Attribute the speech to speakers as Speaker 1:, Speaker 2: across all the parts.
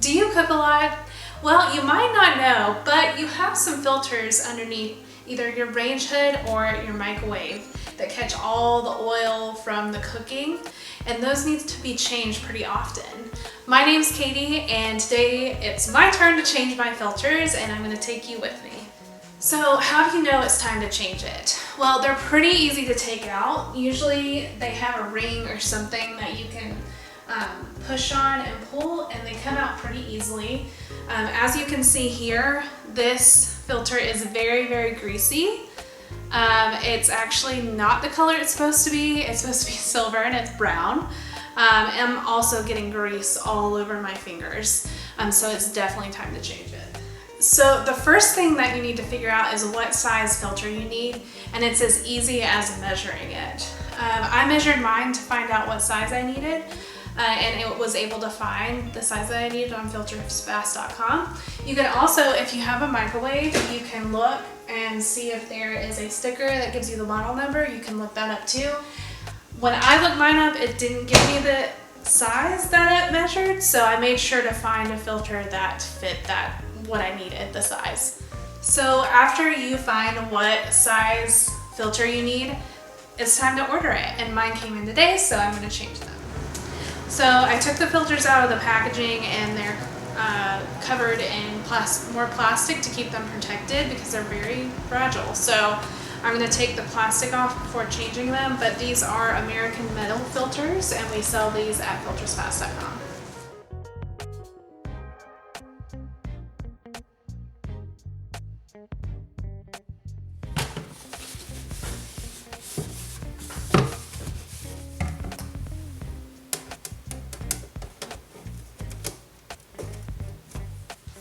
Speaker 1: Do you cook a lot? Well, you might not know, but you have some filters underneath either your range hood or your microwave that catch all the oil from the cooking, and those need to be changed pretty often. My name's Katie, and today it's my turn to change my filters, and I'm going to take you with me. So how do you know it's time to change it? Well, they're pretty easy to take out. Usually they have a ring or something that you can push on and pull, and they come out pretty easily. As you can see here, this filter is very, very greasy. It's actually not the color it's supposed to be. It's supposed to be silver and it's brown. I'm also getting grease all over my fingers, so it's definitely time to change it. So the first thing that you need to figure out is what size filter you need, and it's as easy as measuring it. I measured mine to find out what size I needed, and it was able to find the size that I needed on filtersfast.com. You can also, if you have a microwave, you can look and see if there is a sticker that gives you the model number. You can look that up too. When I looked mine up, it didn't give me the size that it measured, so I made sure to find a filter that fit what I needed, the size. So after you find what size filter you need, it's time to order it, and mine came in today, so I'm going to change them. So I took the filters out of the packaging, and they're covered in more plastic to keep them protected because they're very fragile. So I'm going to take the plastic off before changing them, but these are American metal filters, and we sell these at filtersfast.com.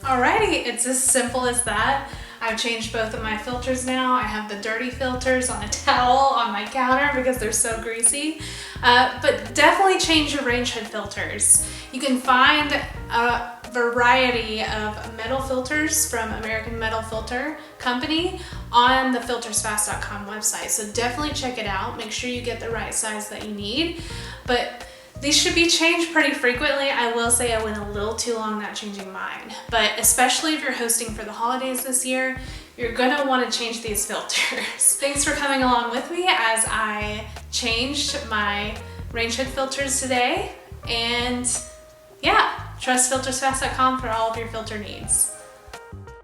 Speaker 1: Alrighty, it's as simple as that. I've changed both of my filters now. I have the dirty filters on a towel on my counter because they're so greasy. But definitely change your range hood filters. You can find a variety of metal filters from American Metal Filter Company on the filtersfast.com website. So definitely check it out. Make sure you get the right size that you need. But these should be changed pretty frequently. I will say I went a little too long not changing mine, but especially if you're hosting for the holidays this year, you're gonna wanna change these filters. Thanks for coming along with me as I changed my range hood filters today, and yeah, trust filtersfast.com for all of your filter needs.